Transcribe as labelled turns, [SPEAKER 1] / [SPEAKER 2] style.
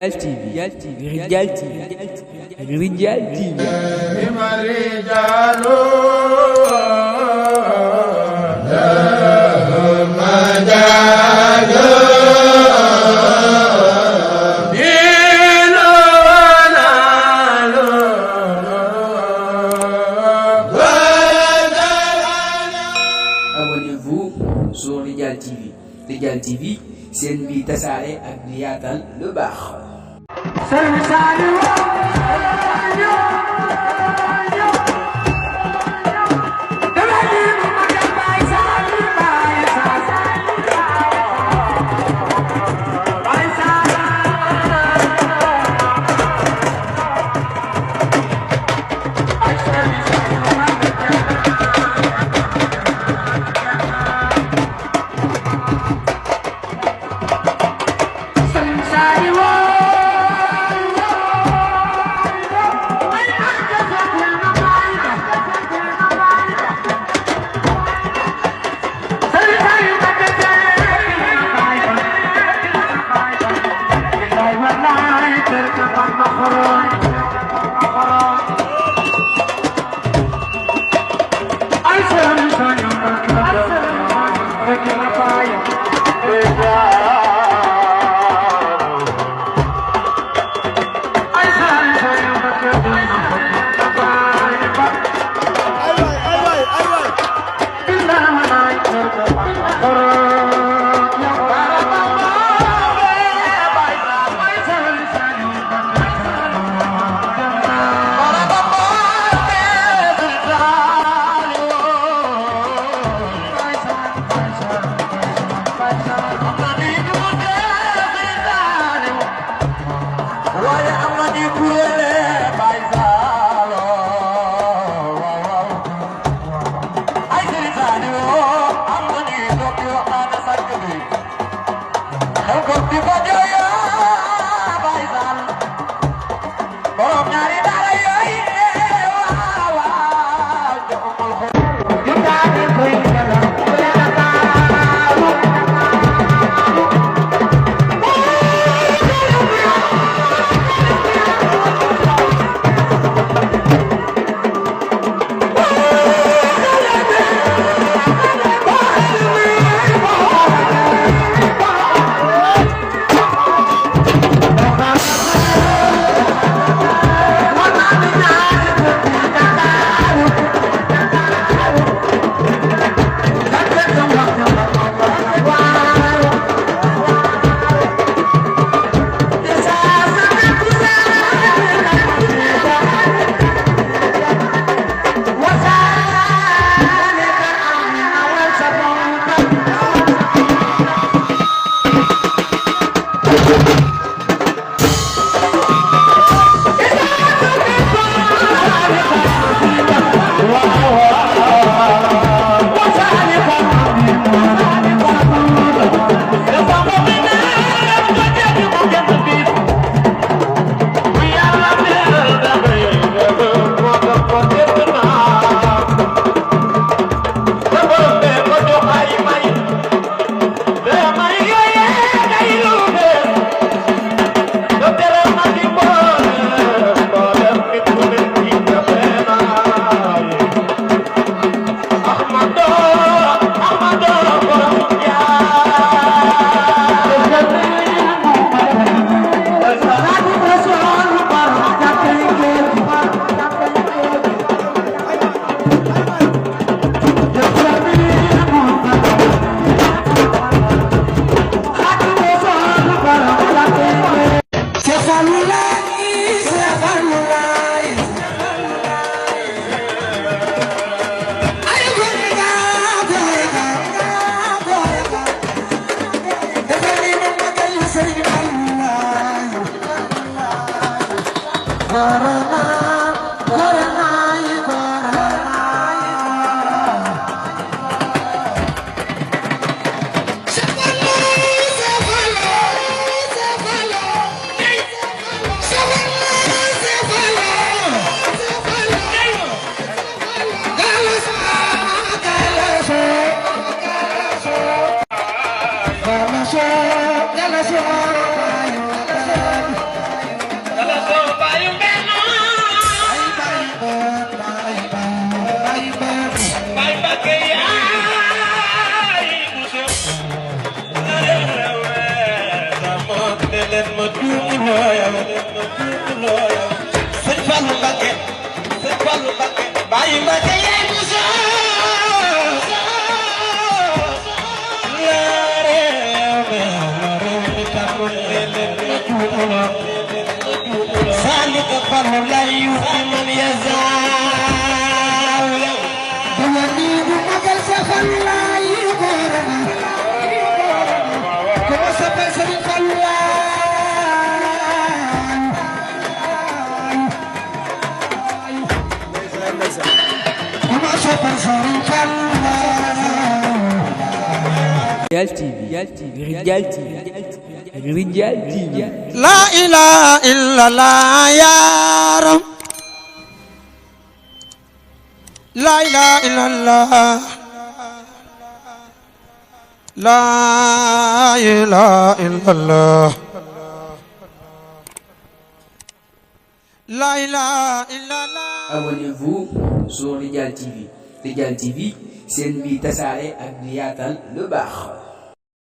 [SPEAKER 1] رجال TV رجال TV Abonnez-vous sur Radial TV. Radial TV, c'est une vie tasaare ak di yaatal lu baax.
[SPEAKER 2] Sëñ Fallu Mbakke bàyyi Mbakke yaay Musa ذلك فضل الله يؤتي من يشاء بيمين مجل سفر لا يغرم كما سفر سريف الله كما سفر سريف الله
[SPEAKER 1] Rijal TV
[SPEAKER 2] لا إله إلا الله يا رب لا إله إلا الله لا إله إلا الله لا إله إلا الله.
[SPEAKER 1] Abonnez-vous sur Rijal TV. Rijal TV, c'est une vie tassare ak di yaatal lu baax.